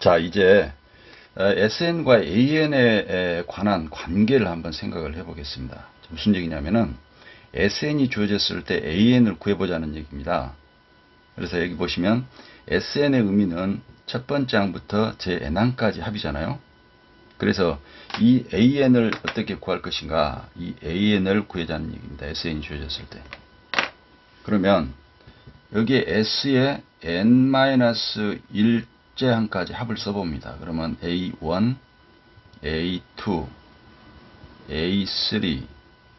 자, 이제 SN과 AN에 관한 관계를 한번 생각을 해보겠습니다. 무슨 얘기냐면은 SN이 주어졌을 때 AN을 구해보자는 얘기입니다. 그래서 여기 보시면 SN의 의미는 첫 번째 항부터 제 n항까지 합이잖아요. 그래서 이 AN을 어떻게 구할 것인가, 이 AN을 구해자는 얘기입니다. SN이 주어졌을 때. 그러면 여기에 S에 n-1째 항까지 합을 써봅니다. 그러면 A1, A2, A3.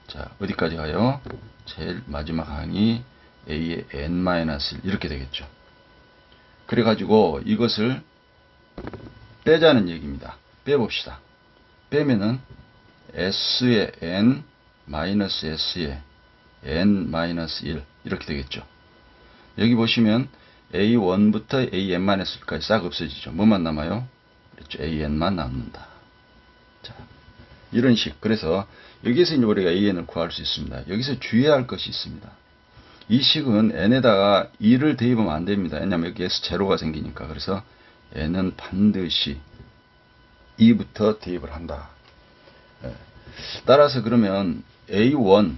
자, 어디까지 가요? 제일 마지막 항이 A의 n-1 이렇게 되겠죠. 그래가지고 이것을 빼자는 얘기입니다. 빼봅시다. 빼면은 S의 n 마이너스 S의 n-1 이렇게 되겠죠. 여기 보시면 A1부터 AN-1까지 싹 없어지죠. 뭐만 남아요? 그렇죠. AN만 남는다. 자, 이런 식. 그래서 여기서 이제 우리가 AN을 구할 수 있습니다. 여기서 주의해야 할 것이 있습니다. 이 식은 n에다가 2를 대입하면 안 됩니다. 왜냐하면 여기 S0가 생기니까. 그래서 n은 반드시 2부터 대입을 한다. 따라서 그러면 A1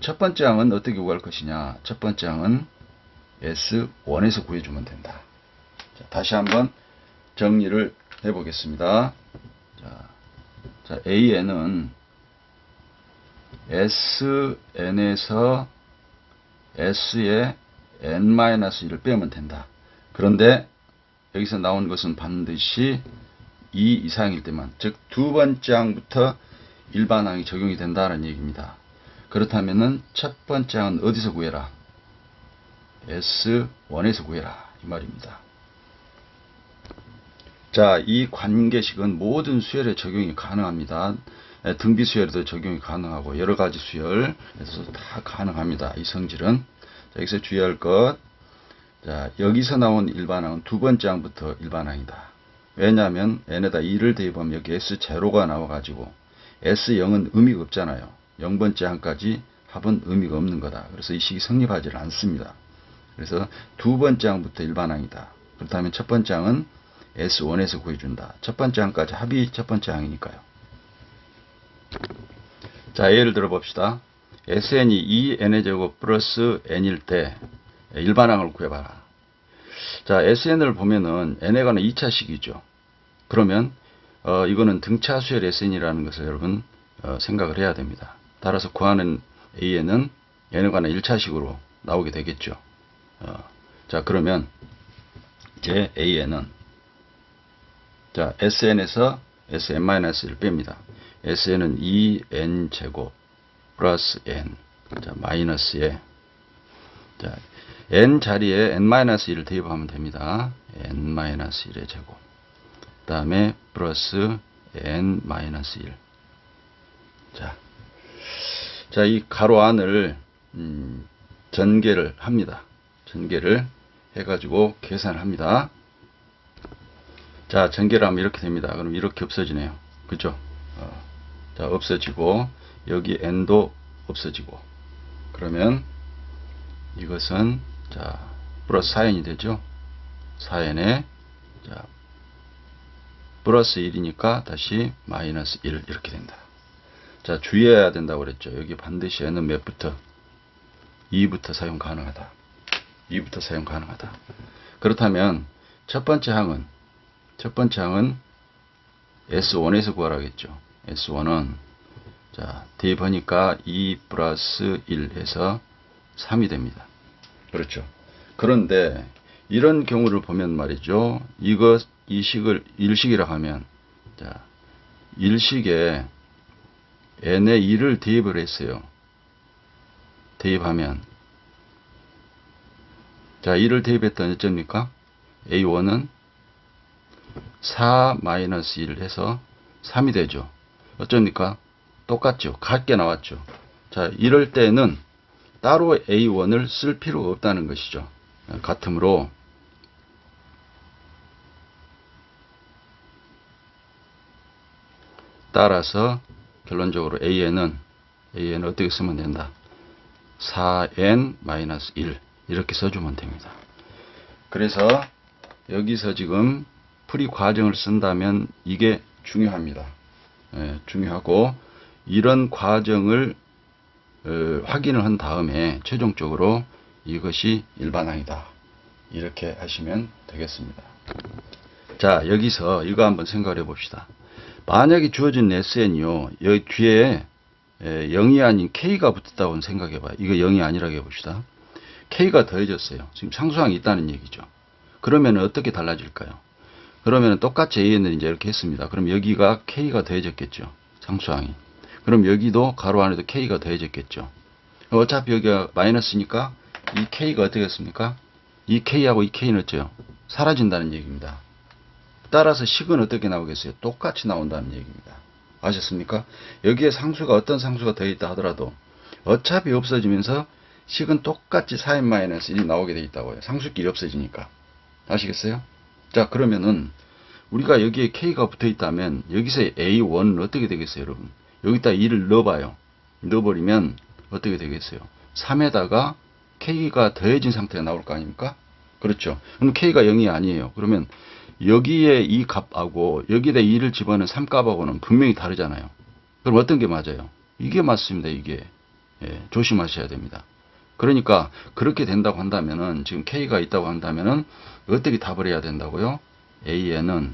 첫 번째 항은 어떻게 구할 것이냐? 첫 번째 항은 S1에서 구해주면 된다. 자, 다시 한번 정리를 해보겠습니다. 자, AN은 SN에서 S의 n-1을 빼면 된다. 그런데 여기서 나온 것은 반드시 2 이상일 때만, 즉 두 번째 항부터 일반 항이 적용이 된다는 얘기입니다. 그렇다면은 첫 번째 항은 어디서 구해라? S1에서 구해라 이 말입니다. 자, 이 관계식은 모든 수열에 적용이 가능합니다. 등비 수열에도 적용이 가능하고 여러 가지 수열에서 다 가능합니다. 이 성질은. 자, 여기서 주의할 것. 자, 여기서 나온 일반항은 두 번째 항부터 일반항이다. 왜냐하면 n에다 2를 대입하면 여기 S0가 나와가지고 S0은 의미가 없잖아요. 0번째 항까지 합은 의미가 없는 거다. 그래서 이 식이 성립하지 않습니다. 그래서 두 번째 항부터 일반항이다. 그렇다면 첫 번째 항은 S1에서 구해준다. 첫 번째 항까지 합이 첫 번째 항이니까요. 자, 예를 들어 봅시다. SN이 2n의 제곱 플러스 n일 때 일반항을 구해봐라. 자, SN을 보면은 n에 관한 2차식이죠. 그러면 이거는 등차수열 SN이라는 것을 여러분 생각을 해야 됩니다. 따라서 구하는 AN은 n에 관한 1차식으로 나오게 되겠죠. 자, 그러면 제 AN은 자, SN에서 SN-1을 뺍니다. SN은 2n제곱 플러스 n, 자, 마이너스에, 자, n 자리에 n-1을 대입하면 됩니다. n-1의 제곱. 그 다음에 플러스 n-1. 자, 이 가로 안을 전개를 합니다. 전개를 해가지고 계산을 합니다. 자, 전개를 하면 이렇게 됩니다. 그럼 이렇게 없어지네요. 그죠? 자, 없어지고, 여기 n도 없어지고. 그러면 이것은, 자, 플러스 4n이 되죠? 4n에, 자, 플러스 1이니까 다시 마이너스 1 이렇게 된다. 자, 주의해야 된다고 그랬죠? 여기 반드시 n은 몇부터? 2부터 사용 가능하다. 2부터 사용 가능하다. 그렇다면 첫 번째 항은 S1에서 구하라겠죠. S1은 자, 대입하니까 2 플러스 1 해서 3이 됩니다. 그렇죠. 그런데 이런 경우를 보면 말이죠. 이 식을 일식이라 하면 자, 일식에 n에 2를 대입을 했어요. 대입하면 자, 2를 대입했더니 어쩝니까? A1은 4-1 해서 3이 되죠. 어쩝니까? 똑같죠. 같게 나왔죠. 자, 이럴 때는 따로 A1을 쓸 필요가 없다는 것이죠. 같으므로 따라서 결론적으로 AN은 어떻게 쓰면 된다? 4n-1 이렇게 써주면 됩니다. 그래서 여기서 지금 풀이 과정을 쓴다면 이게 중요합니다. 예, 중요하고 이런 과정을 확인을 한 다음에 최종적으로 이것이 일반항이다. 이렇게 하시면 되겠습니다. 자, 여기서 이거 한번 생각해 봅시다. 만약에 주어진 SN이요, 여기 뒤에 0이 아닌 K가 붙었다고 생각해 봐요. 이거 0이 아니라고 해봅시다. K가 더해졌어요. 지금 상수항이 있다는 얘기죠. 그러면 어떻게 달라질까요? 그러면 똑같이 AN을 이제 이렇게 했습니다. 그럼 여기가 K가 더해졌겠죠. 상수항이. 그럼 여기도 가로 안에도 K가 더해졌겠죠. 어차피 여기가 마이너스니까 이 K가 어떻게 됐습니까? 이 K하고 이 K는 어째요? 사라진다는 얘기입니다. 따라서 식은 어떻게 나오겠어요? 똑같이 나온다는 얘기입니다. 아셨습니까? 여기에 상수가 어떤 상수가 더해있다 하더라도 어차피 없어지면서 식은 똑같이 4n-1이 나오게 돼 있다고요. 상수끼리 없어지니까. 아시겠어요? 자, 그러면은 우리가 여기에 K가 붙어 있다면 여기서 A1은 어떻게 되겠어요, 여러분? 여기다 2를 넣어봐요. 넣어버리면 어떻게 되겠어요? 3에다가 K가 더해진 상태가 나올 거 아닙니까? 그렇죠. 그럼 K가 0이 아니에요. 그러면 여기에 이 값하고 여기에다 2를 집어넣은 3값하고는 분명히 다르잖아요. 그럼 어떤 게 맞아요? 이게 맞습니다. 이게. 예, 조심하셔야 됩니다. 그러니까 그렇게 된다고 한다면은 지금 K가 있다고 한다면은 어떻게 답을 해야 된다고요? AN은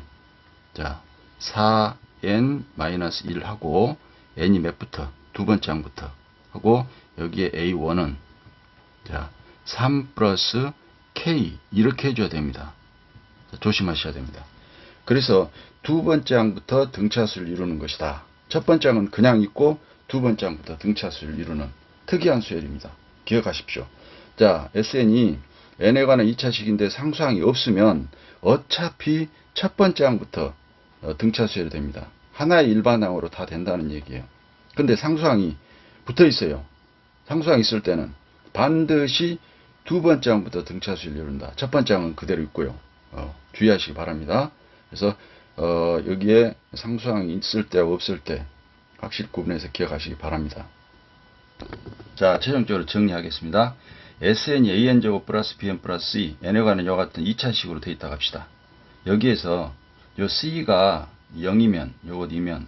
자 4n-1 하고 n이 몇부터? 두 번째 항부터 하고 여기에 A1은 자 3 플러스 K 이렇게 해줘야 됩니다. 조심하셔야 됩니다. 그래서 두 번째 항부터 등차수를 이루는 것이다. 첫 번째 항은 그냥 있고 두 번째 항부터 등차수를 이루는 특이한 수열입니다. 기억하십시오. 자, SN이 n에 관한 2차식인데 상수항이 없으면 어차피 첫 번째 항부터 등차수열이 됩니다. 하나의 일반항으로 다 된다는 얘기예요. 근데 상수항이 붙어 있어요. 상수항이 있을 때는 반드시 두 번째 항부터 등차수를 이룬다. 첫 번째 항은 그대로 있고요. 주의하시기 바랍니다. 그래서 여기에 상수항이 있을 때와 없을 때 확실히 구분해서 기억하시기 바랍니다. 자, 최종적으로 정리하겠습니다. SN이 AN제곱 플러스 BN 플러스 C, n에 관한 이와 같은 2차식으로 되어 있다고 합시다. 여기에서 요 C가 0이면, 요것 이면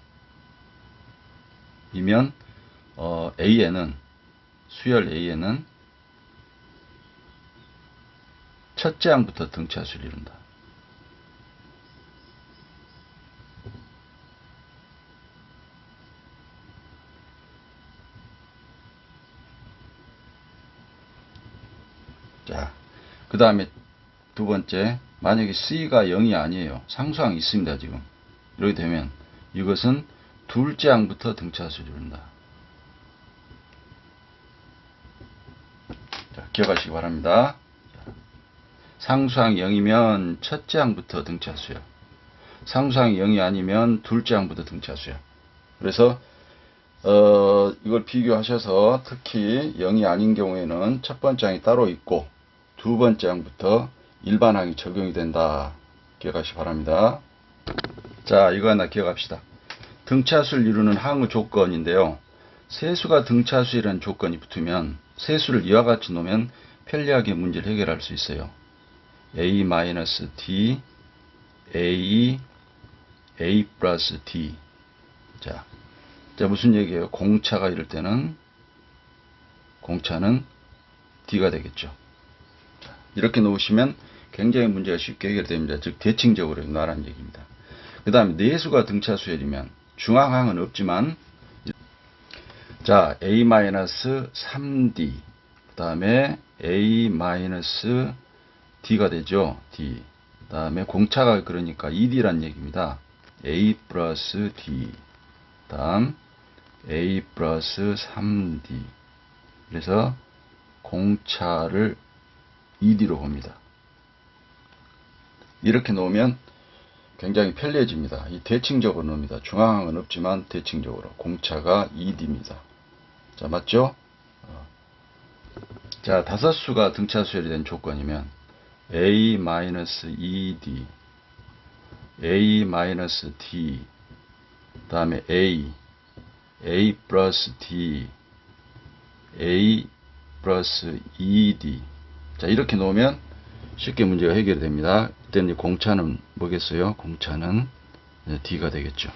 AN은, 수열 AN은 첫째 항부터 등차수를 이룬다. 자, 그 다음에 두 번째, 만약에 C가 0이 아니에요. 상수항이 있습니다, 지금. 이렇게 되면 이것은 둘째 항부터 등차수를 이룬다. 자, 기억하시기 바랍니다. 상수항이 0이면 첫째 항부터 등차수요. 상수항이 0이 아니면 둘째 항부터 등차수요. 그래서 이걸 비교하셔서 특히 0이 아닌 경우에는 첫 번째 항이 따로 있고 두 번째 항부터 일반항이 적용이 된다. 기억하시기 바랍니다. 자, 이거 하나 기억합시다. 등차수를 이루는 항의 조건인데요. 세수가 등차수이라는 조건이 붙으면 세수를 이와 같이 놓으면 편리하게 문제를 해결할 수 있어요. A-D, A 플러스 D. 자, 무슨 얘기예요? 공차가 이럴 때는 공차는 D가 되겠죠. 자, 이렇게 놓으시면 굉장히 문제가 쉽게 해결됩니다. 즉 대칭적으로 놔라는 얘기입니다. 그 다음에 내수가 등차수열이면 중앙항은 없지만 자 A-3D 그 다음에 A-D가 되죠. D 그 다음에 공차가 그러니까 2D란 얘기입니다. A 플러스 D 다음 A 플러스 3D 그래서 공차를 2D로 봅니다. 이렇게 놓으면 굉장히 편리해집니다. 이 대칭적으로 놓습니다. 중앙항은 없지만 대칭적으로 공차가 2D입니다. 자, 맞죠? 자, 다섯수가 등차수열이 된 조건이면 A-2D A-D 그 다음에 A 플러스 D A 플러스 2D 자, 이렇게 놓으면 쉽게 문제가 해결됩니다. 그때는 공차는 뭐겠어요? 공차는 D가 되겠죠.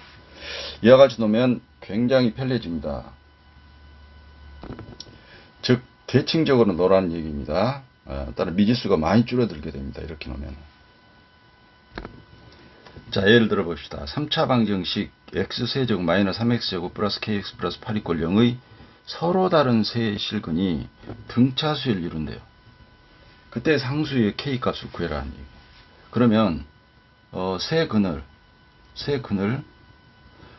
이와 같이 놓으면 굉장히 편리해집니다. 즉 대칭적으로 놓으라는 얘기입니다. 따라 미지수가 많이 줄어들게 됩니다. 이렇게 놓으면. 자, 예를 들어 봅시다. 3차 방정식 x세제곱 마이너스 3x제곱 플러스 kx 플러스 8 = 0의 서로 다른 세 실근이 등차수를 이룬대요. 그때 상수의 k 값을 구해라는 얘기. 그러면 세 근을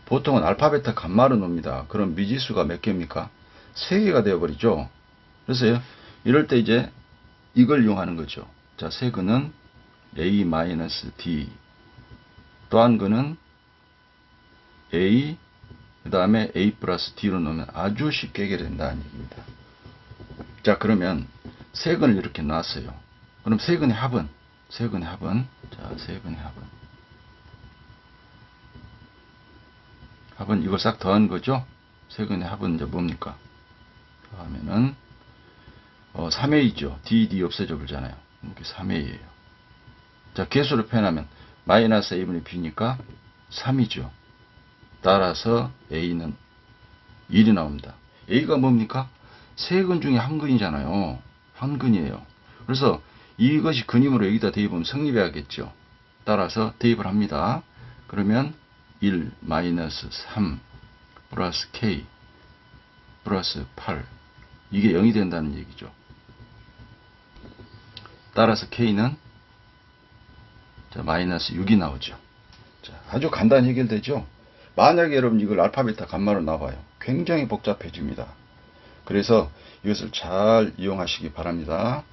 보통은 알파, 베타, 감마로 놉니다. 그럼 미지수가 몇 개입니까? 3개가 되어버리죠. 그래서 이럴 때 이제 이걸 이용하는 거죠. 자, 세 근은 a-d, 또 한 근은 a, 그 다음에 a 플러스 d로 넣으면 아주 쉽게 해결된다는 얘기입니다. 자, 그러면 세 근을 이렇게 놨어요. 그럼 세 근의 합은, 자, 세 근의 합은 이걸 싹 더한 거죠. 세 근의 합은 이제 뭡니까? 더하면은 3a죠. d 없어져 버리잖아요. 이렇게 3a예요. 자, 개수를 표현하면 마이너스 a분의 b니까 3이죠. 따라서 a는 1이 나옵니다. a가 뭡니까? 세 근 중에 한 근이잖아요. 한 근이에요. 그래서 이것이 근이므로 여기다 대입하면 성립해야겠죠. 따라서 대입을 합니다. 그러면 1 마이너스 3 플러스 k 플러스 8, 이게 0이 된다는 얘기죠. 따라서 k는 마이너스 6이 나오죠. 자, 아주 간단히 해결되죠. 만약에 여러분 이걸 알파, 베타, 감마로 놔봐요. 굉장히 복잡해집니다. 그래서 이것을 잘 이용하시기 바랍니다.